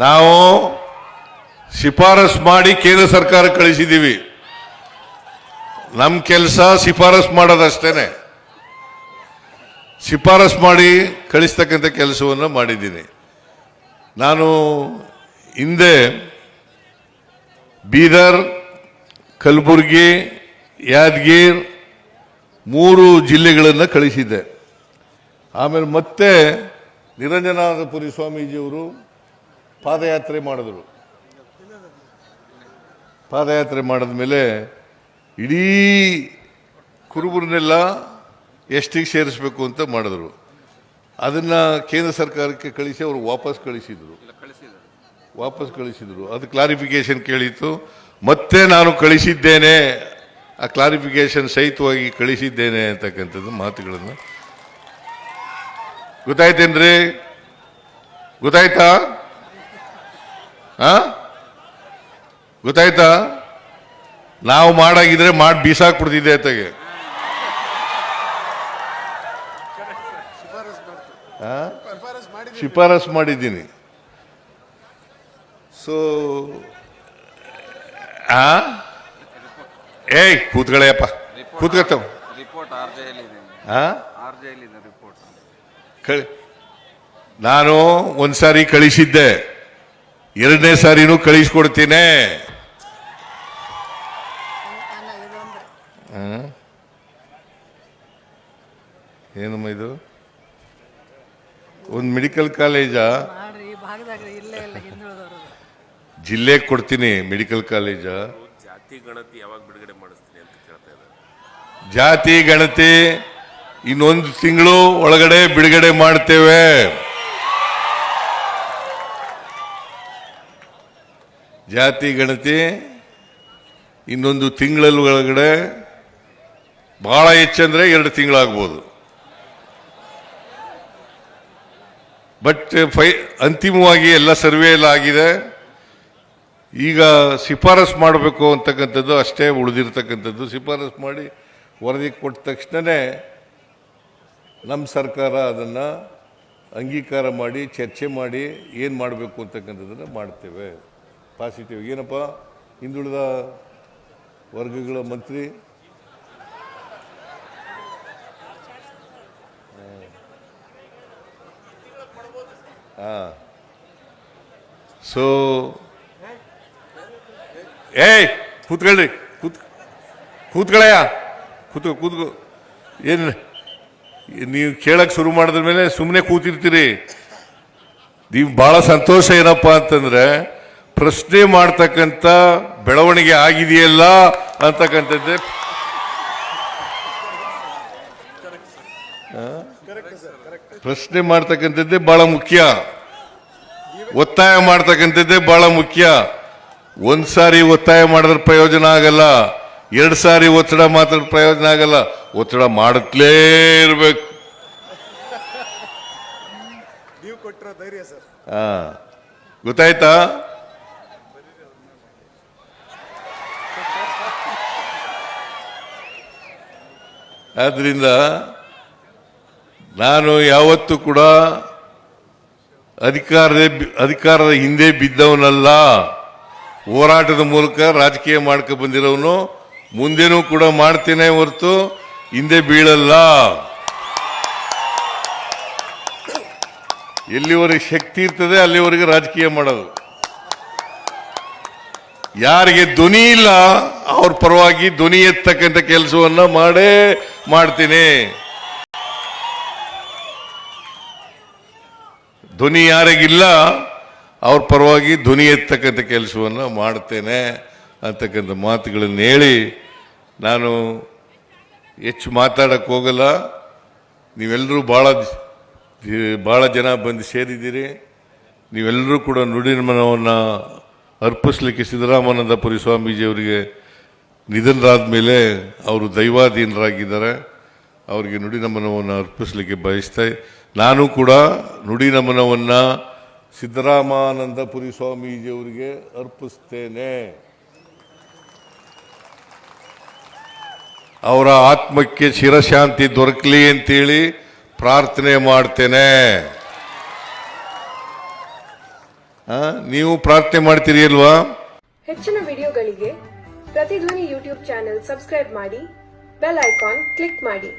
ನಾವು ಶಿಫಾರಸ್ ಮಾಡಿ ಕೇಂದ್ರ ಸರ್ಕಾರ ಕಳಿಸಿದ್ದೀವಿ. ನಮ್ಮ ಕೆಲಸ ಶಿಫಾರಸ್ ಮಾಡೋದಷ್ಟೇನೆ. ಶಿಫಾರಸ್ ಮಾಡಿ ಕಳಿಸ್ತಕ್ಕಂಥ ಕೆಲಸವನ್ನು ಮಾಡಿದ್ದೀನಿ. ನಾನು ಹಿಂದೆ ಬೀದರ್, ಕಲಬುರಗಿ, ಯಾದಗಿರಿ 3 ಜಿಲ್ಲೆಗಳನ್ನು ಕಳಿಸಿದ್ದೆ. ಆಮೇಲೆ ಮತ್ತೆ ನಿರಂಜನಾನಂದಪುರಿ ಸ್ವಾಮೀಜಿಯವರು ಪಾದಯಾತ್ರೆ ಮಾಡಿದ್ರು. ಪಾದಯಾತ್ರೆ ಮಾಡಿದ ಮೇಲೆ ಇಡೀ ಕುರುಬರನ್ನೆಲ್ಲ ಎಷ್ಟಿಗೆ ಸೇರಿಸಬೇಕು ಅಂತ ಮಾಡಿದ್ರು. ಅದನ್ನು ಕೇಂದ್ರ ಸರ್ಕಾರಕ್ಕೆ ಕಳಿಸಿ ಅವರು ವಾಪಸ್ ಕಳಿಸಿದ್ರು. ಅದು ಕ್ಲಾರಿಫಿಕೇಶನ್ ಕೇಳಿತ್ತು. ಮತ್ತೆ ನಾನು ಕಳಿಸಿದ್ದೇನೆ, ಆ ಕ್ಲಾರಿಫಿಕೇಶನ್ ಸಹಿತವಾಗಿ ಕಳಿಸಿದ್ದೇನೆ ಅಂತಕ್ಕಂಥದ್ದು ಮಾತುಗಳನ್ನು ಗೊತ್ತಾಯ್ತೇನ್ರಿ? ಗೊತ್ತಾಯ್ತಾ? ಗೊತ್ತಾಯ್ತಾ? ನಾವು ಮಾಡಾಗಿದ್ರೆ ಮಾಡಿ ಬೀಸಾಕ್ಬಿಡ್ತಿದ್ದೆ ಅತ್ತಗೆ. ಶಿಫಾರಸ್ ಮಾಡಿದ್ದೀನಿ. ಸೊ ಏಯ್ ಕೂತ್ಗಳೇಪ್ಪ, ಕೂತ್ಕೊಳ್ತಾವ. ನಾನು ಒಂದ್ಸಾರಿ ಕಳಿಸಿದ್ದೆ, 2ನೇ ಸಾರಿನೂ ಕಳಿಸ್ಕೊಡ್ತೀನಿ. ಏನಮ್ಮ ಇದು? ಒಂದು ಮೆಡಿಕಲ್ ಕಾಲೇಜ ಜಿಲ್ಲೆಗೆ ಕೊಡ್ತೀನಿ. ಮೆಡಿಕಲ್ ಕಾಲೇಜ ಜಾತಿ ಗಣತಿ ಯಾವಾಗ ಬಿಡುಗಡೆ ಮಾಡಿಸ್ತೀನಿ ಅಂತ ಕೇಳ್ತಾ ಇದ್ದಾರೆ. ಜಾತಿ ಗಣತಿ ಇನ್ನೊಂದು ತಿಂಗಳು ಒಳಗಡೆ ಬಿಡುಗಡೆ ಮಾಡ್ತೇವೆ. ಜಾತಿ ಗಣತಿ ಇನ್ನೊಂದು ತಿಂಗಳ ಒಳಗಡೆ, ಬಹಳ ಹೆಚ್ಚಂದ್ರೆ 2 ತಿಂಗಳಾಗ್ಬೋದು. ಬಟ್ ಅಂತಿಮವಾಗಿ ಎಲ್ಲ ಸರ್ವೆ ಎಲ್ಲ ಆಗಿದೆ. ಈಗ ಶಿಫಾರಸ್ ಮಾಡಬೇಕು ಅಂತಕ್ಕಂಥದ್ದು ಅಷ್ಟೇ ಉಳಿದಿರ್ತಕ್ಕಂಥದ್ದು. ಶಿಫಾರಸ್ ಮಾಡಿ ವರದಿ ಕೊಟ್ಟ ತಕ್ಷಣವೇ ನಮ್ಮ ಸರ್ಕಾರ ಅದನ್ನು ಅಂಗೀಕಾರ ಮಾಡಿ ಚರ್ಚೆ ಮಾಡಿ ಏನು ಮಾಡಬೇಕು ಅಂತಕ್ಕಂಥದ್ದನ್ನು ಮಾಡ್ತೇವೆ. ಪಾಸಿಟಿವ್. ಏನಪ್ಪ ಹಿಂದುಳಿದ ವರ್ಗಗಳ ಮಂತ್ರಿ? ಸೊ ಏಯ್ ಕೂತ್ಕೊಳ್ರಿ, ಕೂತ್ಕೊಳ್ಳಯ್ಯ, ಕೂತ್ಕೋ. ಏನು ನೀವು ಕೇಳಕ್ಕೆ ಶುರು ಮಾಡಿದ ಮೇಲೆ ಸುಮ್ಮನೆ ಕೂತಿರ್ತೀರಿ. ನೀವು ಭಾಳ ಸಂತೋಷ ಏನಪ್ಪ ಅಂತಂದ್ರೆ ಪ್ರಶ್ನೆ ಮಾಡ್ತಕ್ಕಂಥ ಬೆಳವಣಿಗೆ ಆಗಿದೆಯಲ್ಲ ಅಂತಕ್ಕಂಥದ್ದೇ. ಪ್ರಶ್ನೆ ಮಾಡ್ತಕ್ಕಂಥದ್ದೇ ಬಹಳ ಮುಖ್ಯ. ಒತ್ತಾಯ ಮಾಡ್ತಕ್ಕಂಥದ್ದೇ ಬಹಳ ಮುಖ್ಯ. ಒಂದ್ಸಾರಿ ಒತ್ತಾಯ ಮಾಡಿದ್ರೆ ಪ್ರಯೋಜನ ಆಗಲ್ಲ, 2 ಸಾರಿ ಒತ್ತಡ ಮಾತಾಡಿದ್ರೆ ಪ್ರಯೋಜನ ಆಗಲ್ಲ. ಒತ್ತಡ ಮಾಡುತ್ತಲೇ ಇರಬೇಕು. ಗೊತ್ತಾಯ್ತಾ? ಆದ್ರಿಂದ ನಾನು ಯಾವತ್ತೂ ಕೂಡ ಅಧಿಕಾರದ ಹಿಂದೆ ಬಿದ್ದವನಲ್ಲ. ಹೋರಾಟದ ಮೂಲಕ ರಾಜಕೀಯ ಮಾಡ್ಕೊ ಬಂದಿರೋನು. ಮುಂದೇನೂ ಕೂಡ ಮಾಡ್ತೇನೆ ಹೊರತು ಹಿಂದೆ ಬೀಳಲ್ಲ. ಎಲ್ಲಿವರೆಗೆ ಶಕ್ತಿ ಇರ್ತದೆ ಅಲ್ಲಿವರೆಗೆ ರಾಜಕೀಯ ಮಾಡೋದು. ಯಾರಿಗೆ ಧ್ವನಿ ಇಲ್ಲ ಅವ್ರ ಪರವಾಗಿ ಧ್ವನಿ ಎತ್ತಕ್ಕಂಥ ಕೆಲಸವನ್ನ ಮಾಡ್ತೀನಿ. ಧ್ವನಿ ಯಾರಿಗಿಲ್ಲ ಅವ್ರ ಪರವಾಗಿ ಧ್ವನಿ ಎತ್ತಕ್ಕಂಥ ಕೆಲಸವನ್ನು ಮಾಡ್ತೇನೆ ಅಂತಕ್ಕಂಥ ಮಾತುಗಳನ್ನು ಹೇಳಿ ನಾನು ಹೆಚ್ಚು ಮಾತಾಡಕ್ಕೆ ಹೋಗಲ್ಲ. ನೀವೆಲ್ಲರೂ ಭಾಳ ಜನ ಬಂದು ಸೇರಿದ್ದೀರಿ. ನೀವೆಲ್ಲರೂ ಕೂಡ ನುಡಿನಮನವನ್ನು ಅರ್ಪಿಸ್ಲಿಕ್ಕೆ ಸಿದ್ದರಾಮಾನಂದಪುರಿ ಸ್ವಾಮೀಜಿಯವರಿಗೆ ನಿಧನರಾದ ಮೇಲೆ ಅವರು ದೈವಾಧೀನರಾಗಿದ್ದಾರೆ. ಅವರಿಗೆ ನುಡಿನಮನವನ್ನು ಅರ್ಪಿಸಲಿಕ್ಕೆ ಬಯಸ್ತಾ ನಾನು ಕೂಡ ನುಡಿನಮನವನ್ನು ಸಿದ್ದರಾಮಾನಂದಪುರಿ ಸ್ವಾಮೀಜಿಯವರಿಗೆ ಅರ್ಪಿಸ್ತೇನೆ. ಅವರ ಆತ್ಮಕ್ಕೆ ಚಿರಶಾಂತಿ ದೊರಕಲಿ ಅಂತೇಳಿ ಪ್ರಾರ್ಥನೆ ಮಾಡ್ತೇನೆ. ನೀವು ಪ್ರಾರ್ಥನೆ ಮಾಡ್ತೀರಿ ಅಲ್ವಾ? ಹೆಚ್ಚಿನ ವಿಡಿಯೋಗಳಿಗೆ ಪ್ರತಿಧ್ವನಿ ಯೂಟ್ಯೂಬ್ ಚಾನೆಲ್ ಸಬ್ಸ್ಕ್ರೈಬ್ ಮಾಡಿ, ಬೆಲ್ ಐಕಾನ್ ಕ್ಲಿಕ್ ಮಾಡಿ.